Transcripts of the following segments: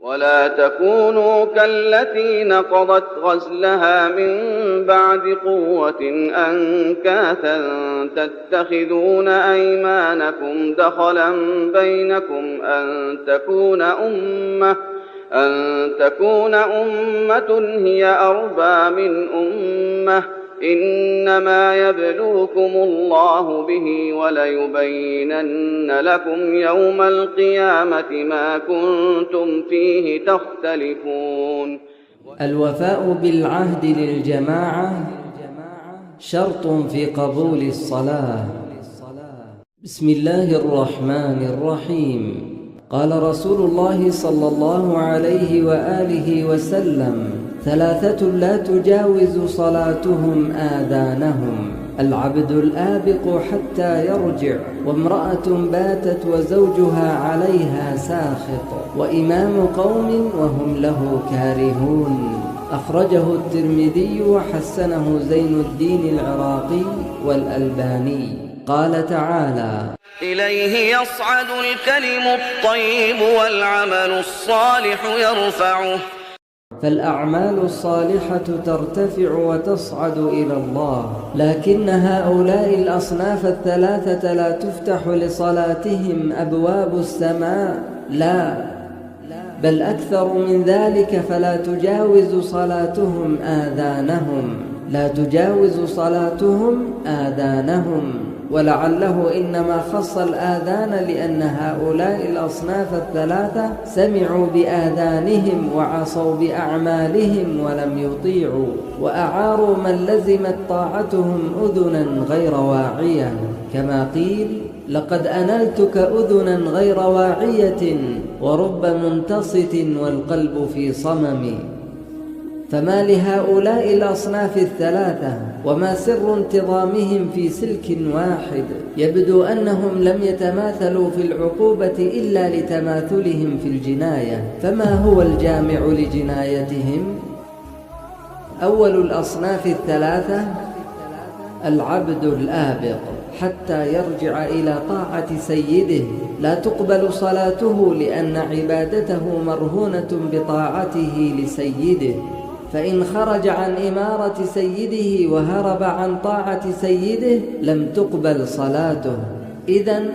ولا تكونوا كالتي نقضت غزلها من بعد قوة أنكاثا تتخذون أيمانكم دخلا بينكم أن تكون أمة هي أربى من أمة إنما يبلوكم الله به وليبينن لكم يوم القيامة ما كنتم فيه تختلفون. الوفاء بالعهد للجماعة شرط في قبول الصلاة. بسم الله الرحمن الرحيم. قال رسول الله صلى الله عليه وآله وسلم: ثلاثة لا تجاوز صلاتهم آذانهم: العبد الآبق حتى يرجع، وامرأة باتت وزوجها عليها ساخط، وإمام قوم وهم له كارهون. أخرجه الترمذي وحسنه زين الدين العراقي والألباني. قال تعالى: إليه يصعد الكلم الطيب والعمل الصالح يرفعه. فالأعمال الصالحة ترتفع وتصعد إلى الله، لكن هؤلاء الأصناف الثلاثة لا تفتح لصلاتهم أبواب السماء، لا، بل أكثر من ذلك، فلا تجاوز صلاتهم آذانهم، لا تجاوز صلاتهم آذانهم. ولعله إنما خص الآذان لأن هؤلاء الأصناف الثلاثة سمعوا بآذانهم وعصوا بأعمالهم ولم يطيعوا، وأعاروا من لزمت طاعتهم أذنا غير واعية، كما قيل: لقد أنلتك أذنا غير واعية ورب منتصت والقلب في صمم. فما لهؤلاء الأصناف الثلاثة وما سر انتظامهم في سلك واحد؟ يبدو أنهم لم يتماثلوا في العقوبة إلا لتماثلهم في الجناية. فما هو الجامع لجنايتهم؟ أول الأصناف الثلاثة العبد الآبق حتى يرجع إلى طاعة سيده، لا تقبل صلاته لأن عبادته مرهونة بطاعته لسيده، فإن خرج عن إمارة سيده وهرب عن طاعة سيده لم تقبل صلاته. إذن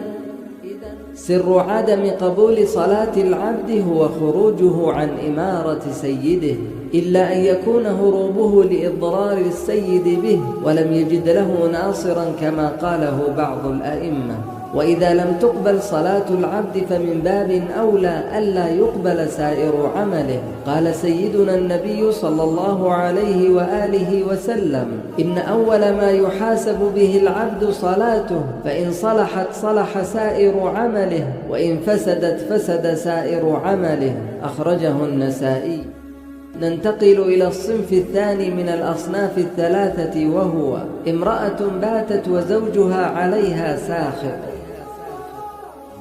سر عدم قبول صلاة العبد هو خروجه عن إمارة سيده، إلا أن يكون هروبه لإضرار السيد به ولم يجد له ناصرا كما قاله بعض الأئمة. وإذا لم تقبل صلاة العبد فمن باب أولى ألا يقبل سائر عمله. قال سيدنا النبي صلى الله عليه وآله وسلم: إن أول ما يحاسب به العبد صلاته، فإن صلحت صلح سائر عمله، وإن فسدت فسد سائر عمله. أخرجه النسائي. ننتقل إلى الصنف الثاني من الأصناف الثلاثة، وهو امرأة باتت وزوجها عليها ساخط.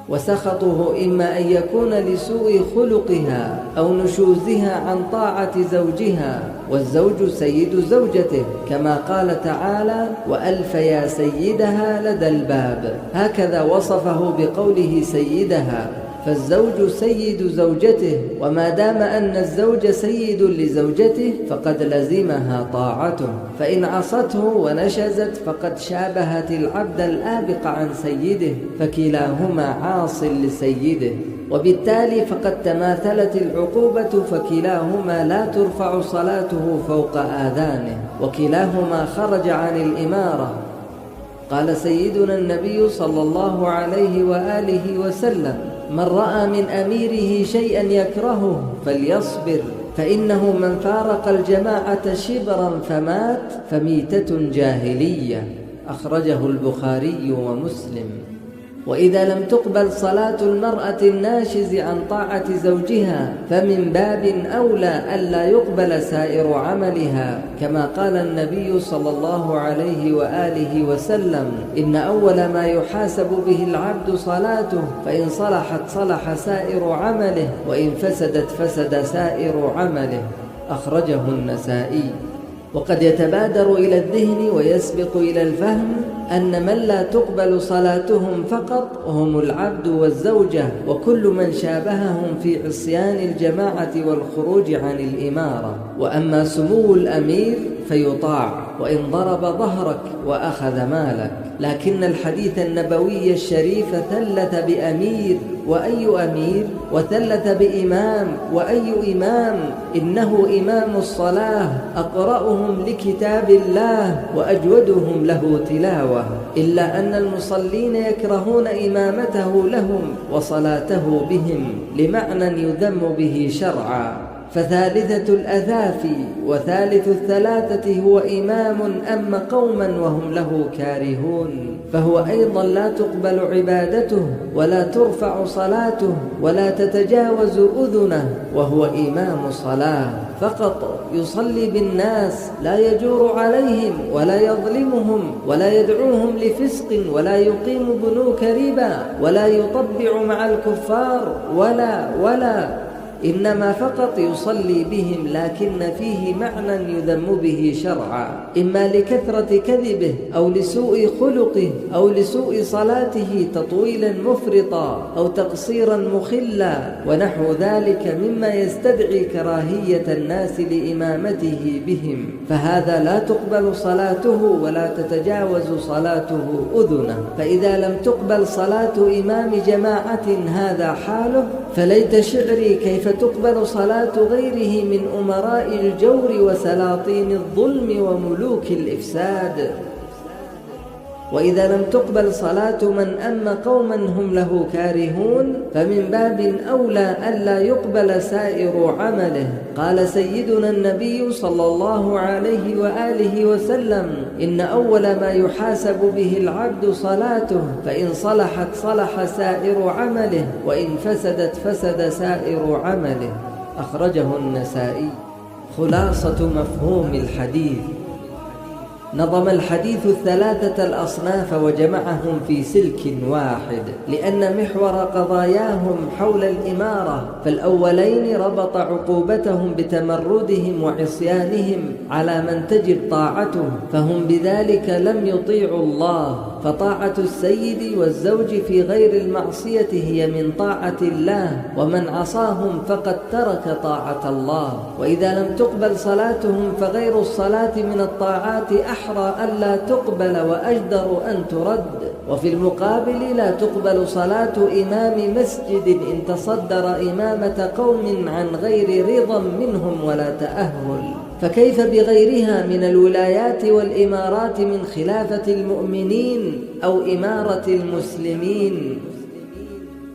وسخطه إما أن يكون لسوء خلقها أو نشوزها عن طاعة زوجها، والزوج سيد زوجته، كما قال تعالى: وألفيا سيدها لدى الباب. هكذا وصفه بقوله سيدها، فالزوج سيد زوجته، وما دام أن الزوج سيد لزوجته فقد لزمها طاعته، فإن عصته ونشزت فقد شابهت العبد الآبق عن سيده، فكلاهما عاص لسيده، وبالتالي فقد تماثلت العقوبة، فكلاهما لا ترفع صلاته فوق آذانه، وكلاهما خرج عن الإمارة. قال سيدنا النبي صلى الله عليه وآله وسلم: من رأى من أميره شيئا يكرهه فليصبر، فإنه من فارق الجماعة شبرا فمات فميتة جاهلية. أخرجه البخاري ومسلم. وإذا لم تقبل صلاة المرأة الناشز عن طاعة زوجها فمن باب أولى ألا يقبل سائر عملها، كما قال النبي صلى الله عليه وآله وسلم: إن أول ما يحاسب به العبد صلاته، فإن صلحت صلح سائر عمله، وإن فسدت فسد سائر عمله. أخرجه النسائي. وقد يتبادر إلى الذهن ويسبق إلى الفهم أن من لا تقبل صلاتهم فقط هم العبد والزوجة وكل من شابههم في عصيان الجماعة والخروج عن الإمارة. وأما سمو الأمير فيطاع وإن ضرب ظهرك وأخذ مالك. لكن الحديث النبوي الشريف ثلث بأمير، وأي أمير؟ وثلث بإمام، وأي إمام؟ إنه إمام الصلاة أقرأهم لكتاب الله وأجودهم له تلاوة، إلا أن المصلين يكرهون إمامته لهم وصلاته بهم لمعنى يذم به شرعا. فثالثة الأثافي وثالث الثلاثة هو إمام أم قوما وهم له كارهون، فهو أيضا لا تقبل عبادته ولا ترفع صلاته ولا تتجاوز أذنه، وهو إمام صلاة فقط يصلي بالناس، لا يجور عليهم ولا يظلمهم ولا يدعوهم لفسق ولا يقيم بنوك ربا ولا يطبع مع الكفار ولا إنما فقط يصلي بهم، لكن فيه معنى يذم به شرعا، إما لكثرة كذبه أو لسوء خلقه أو لسوء صلاته تطويلا مفرطا أو تقصيرا مخلا ونحو ذلك مما يستدعي كراهية الناس لإمامته بهم، فهذا لا تقبل صلاته ولا تتجاوز صلاته أذنه. فإذا لم تقبل صلاة إمام جماعة هذا حاله، فليت شعري كيف تقبل صلاة غيره من أمراء الجور وسلاطين الظلم وملوك الإفساد. وإذا لم تقبل صلاة من أم قوما هم له كارهون فمن باب أولى ألا يقبل سائر عمله. قال سيدنا النبي صلى الله عليه وآله وسلم: إن أول ما يحاسب به العبد صلاته، فإن صلحت صلح سائر عمله، وإن فسدت فسد سائر عمله. أخرجه النسائي. خلاصة مفهوم الحديث: نظم الحديث الثلاثة الأصناف وجمعهم في سلك واحد، لأن محور قضاياهم حول الإمارة، فالأولين ربط عقوبتهم بتمردهم وعصيانهم على من تجب طاعته، فهم بذلك لم يطيعوا الله، فطاعة السيد والزوج في غير المعصية هي من طاعة الله، ومن عصاهم فقد ترك طاعة الله. وإذا لم تقبل صلاتهم فغير الصلاة من الطاعات أحرى ألا تقبل وأجدر أن ترد. وفي المقابل لا تقبل صلاة إمام مسجد إن تصدر إمامة قوم عن غير رضا منهم ولا تأهل، فكيف بغيرها من الولايات والإمارات من خلافة المؤمنين أو إمارة المسلمين؟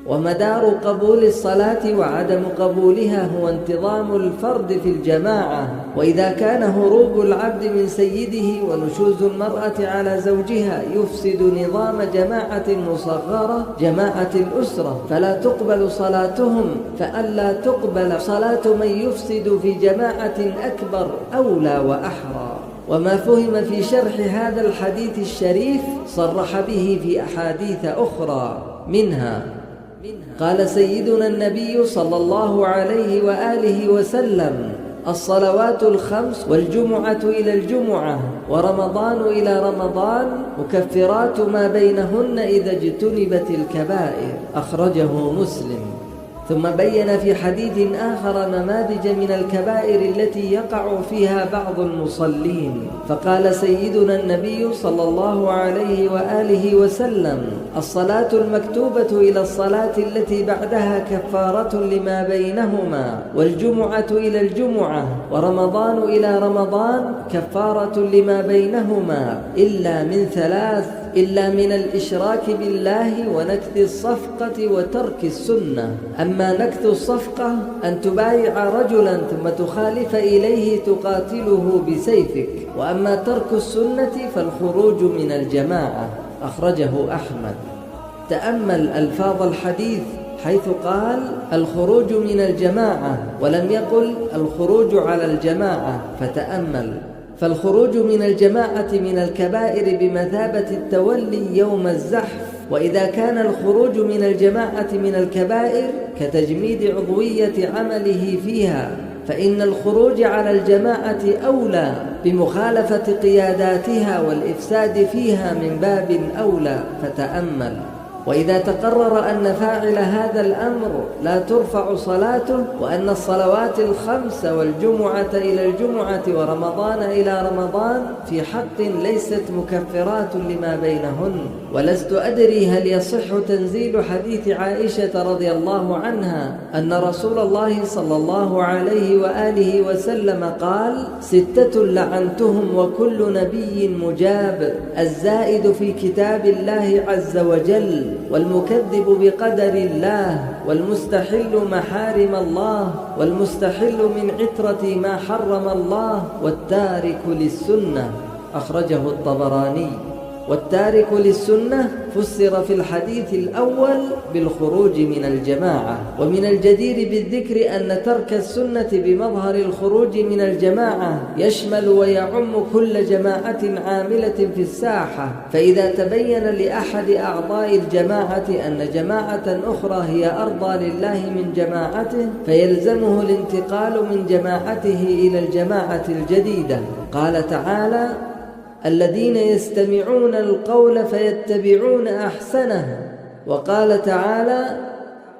ومدار قبول الصلاة وعدم قبولها هو انتظام الفرد في الجماعة. وإذا كان هروب العبد من سيده ونشوز المرأة على زوجها يفسد نظام جماعة مصغرة جماعة الأسرة، فلا تقبل صلاتهم، فألا تقبل صلاة من يفسد في جماعة أكبر أولى وأحرى. وما فهم في شرح هذا الحديث الشريف صرح به في أحاديث أخرى، منها قال سيدنا النبي صلى الله عليه وآله وسلم: الصلوات الخمس والجمعة إلى الجمعة ورمضان إلى رمضان مكفرات ما بينهن إذا اجتنبت الكبائر. أخرجه مسلم. ثم بين في حديث آخر نماذج من الكبائر التي يقع فيها بعض المصلين، فقال سيدنا النبي صلى الله عليه وآله وسلم: الصلاة المكتوبة إلى الصلاة التي بعدها كفارة لما بينهما، والجمعة إلى الجمعة ورمضان إلى رمضان كفارة لما بينهما، إلا من ثلاث: إلا من الإشراك بالله ونكث الصفقة وترك السنة. أما نكث الصفقة أن تبايع رجلا ثم تخالف إليه تقاتله بسيفك، وأما ترك السنة فالخروج من الجماعة. أخرجه أحمد. تأمل ألفاظ الحديث حيث قال الخروج من الجماعة ولم يقل الخروج على الجماعة، فتأمل. فالخروج من الجماعة من الكبائر بمثابة التولي يوم الزحف، وإذا كان الخروج من الجماعة من الكبائر كتجميد عضوية عمله فيها فإن الخروج على الجماعة أولى بمخالفة قياداتها والإفساد فيها من باب أولى، فتأمل. وإذا تقرر أن فاعل هذا الأمر لا ترفع صلاته، وأن الصلوات الخمس والجمعة إلى الجمعة ورمضان إلى رمضان في حق ليست مكفرات لما بينهن، ولست أدري هل يصح تنزيل حديث عائشة رضي الله عنها أن رسول الله صلى الله عليه وآله وسلم قال: 6 لعنتهم وكل نبي مجاب: الزائد في كتاب الله عز وجل، والمكذب بقدر الله، والمستحل محارم الله، والمستحل من عترة ما حرم الله، والتارك للسنة. أخرجه الطبراني. والتارك للسنة فسر في الحديث الأول بالخروج من الجماعة. ومن الجدير بالذكر أن ترك السنة بمظهر الخروج من الجماعة يشمل ويعم كل جماعة عاملة في الساحة، فإذا تبين لأحد أعضاء الجماعة أن جماعة أخرى هي أرضى لله من جماعته فيلزمه الانتقال من جماعته إلى الجماعة الجديدة. قال تعالى: الذين يستمعون القول فيتبعون أحسنه. وقال تعالى: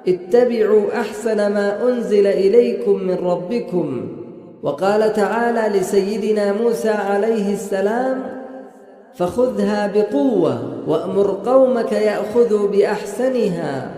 اتبعوا أحسن ما أنزل إليكم من ربكم. وقال تعالى لسيدنا موسى عليه السلام: فخذها بقوة وأمر قومك يأخذوا بأحسنها.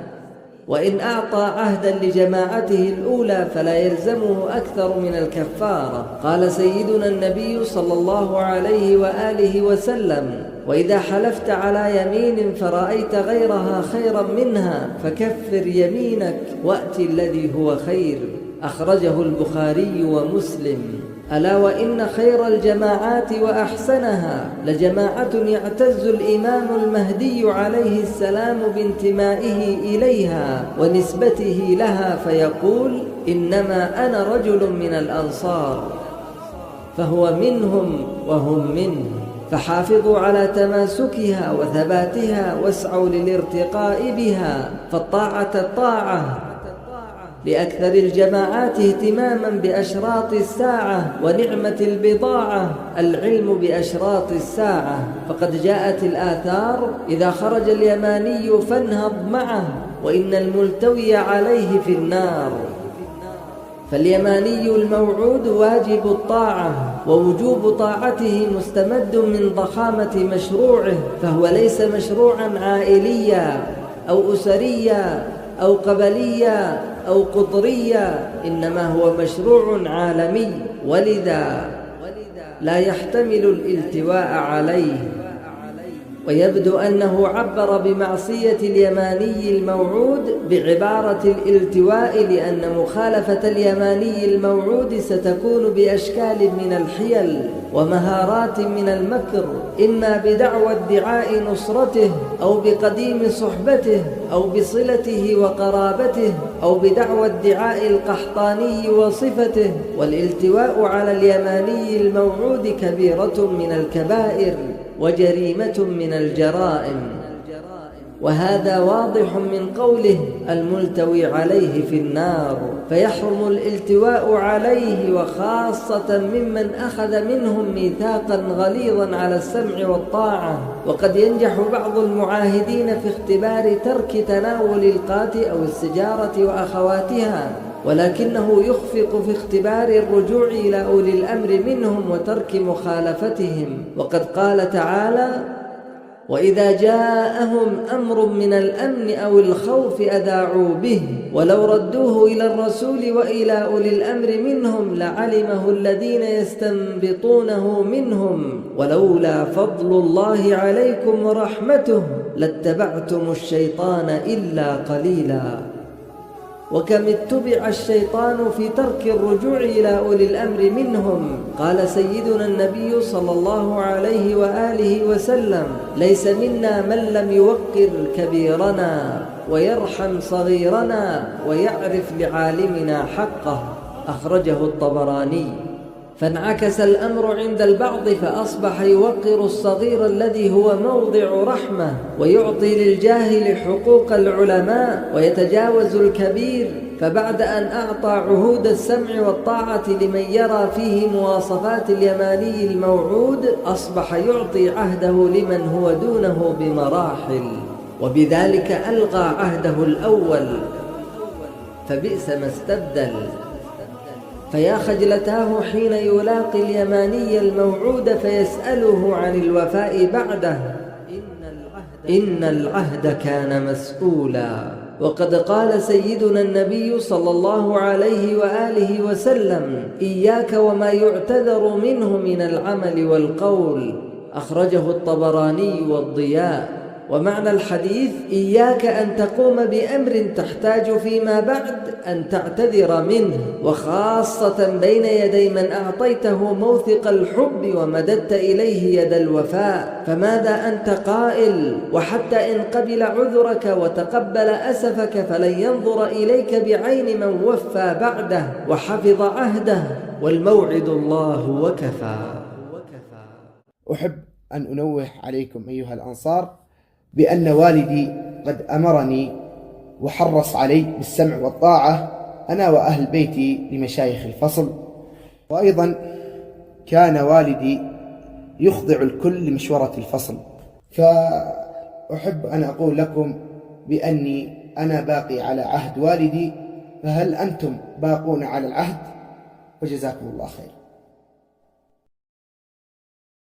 وإن أعطى عهدا لجماعته الأولى فلا يلزمه أكثر من الكفارة. قال سيدنا النبي صلى الله عليه وآله وسلم: وإذا حلفت على يمين فرأيت غيرها خيرا منها فكفر يمينك وأت الذي هو خير. أخرجه البخاري ومسلم. ألا وإن خير الجماعات وأحسنها لجماعة يعتز الإمام المهدي عليه السلام بانتمائه إليها ونسبته لها، فيقول: إنما أنا رجل من الأنصار، فهو منهم وهم منه، فحافظوا على تماسكها وثباتها واسعوا للارتقاء بها، فالطاعة الطاعة. لأكثر الجماعات اهتماما بأشراط الساعة، ونعمة البضاعة العلم بأشراط الساعة، فقد جاءت الآثار: إذا خرج اليماني فانهض معه، وإن الملتوي عليه في النار. فاليماني الموعود واجب الطاعة، ووجوب طاعته مستمد من ضخامة مشروعه، فهو ليس مشروعا عائليا أو أسريا أو قبليا أو قطريا، إنما هو مشروع عالمي، ولذا لا يحتمل الالتواء عليه. ويبدو أنه عبر بمعصية اليماني الموعود بعبارة الالتواء، لأن مخالفة اليماني الموعود ستكون بأشكال من الحيل ومهارات من المكر، إما بدعوى ادعاء نصرته، أو بقديم صحبته، أو بصلته وقرابته، أو بدعوى ادعاء القحطاني وصفته. والالتواء على اليماني الموعود كبيرة من الكبائر وجريمة من الجرائم، وهذا واضح من قوله: الملتوي عليه في النار. فيحرم الالتواء عليه، وخاصة ممن أخذ منهم ميثاقا غليظا على السمع والطاعة. وقد ينجح بعض المعاهدين في اختبار ترك تناول القات أو السجارة وأخواتها، ولكنه يخفق في اختبار الرجوع إلى أولي الأمر منهم وترك مخالفتهم. وقد قال تعالى: وإذا جاءهم أمر من الأمن أو الخوف أذاعوا به، ولو ردوه إلى الرسول وإلى أولي الأمر منهم لعلمه الذين يستنبطونه منهم، ولولا فضل الله عليكم ورحمته لاتبعتم الشيطان إلا قليلا. وكم اتبع الشيطان في ترك الرجوع إلى أولي الأمر منهم. قال سيدنا النبي صلى الله عليه وآله وسلم: ليس منا من لم يوقر كبيرنا ويرحم صغيرنا ويعرف لعالمنا حقه. أخرجه الطبراني. فانعكس الأمر عند البعض فأصبح يوقر الصغير الذي هو موضع رحمة، ويعطي للجاهل حقوق العلماء، ويتجاوز الكبير. فبعد أن أعطى عهود السمع والطاعة لمن يرى فيه مواصفات اليماني الموعود، أصبح يعطي عهده لمن هو دونه بمراحل، وبذلك ألغى عهده الأول، فبئس ما استبدل. فيا خجلتاه حين يلاقي اليماني الموعود فيسأله عن الوفاء بعده، إن العهد كان مسؤولا. وقد قال سيدنا النبي صلى الله عليه وآله وسلم: إياك وما يعتذر منه من العمل والقول. أخرجه الطبراني والضياء. ومعنى الحديث: إياك أن تقوم بأمر تحتاج فيما بعد أن تعتذر منه، وخاصة بين يدي من أعطيته موثق الحب ومددت إليه يد الوفاء. فماذا أنت قائل؟ وحتى إن قبل عذرك وتقبل أسفك فلن ينظر إليك بعين من وفى بعده وحفظ عهده، والموعد الله وكفى. أحب أن أنوه عليكم أيها الأنصار بأن والدي قد أمرني وحرص علي بالسمع والطاعة أنا وأهل بيتي لمشايخ الفصل، وأيضا كان والدي يخضع الكل لمشورة الفصل. فأحب أن أقول لكم بأني أنا باقي على عهد والدي، فهل أنتم باقون على العهد؟ وجزاكم الله خير.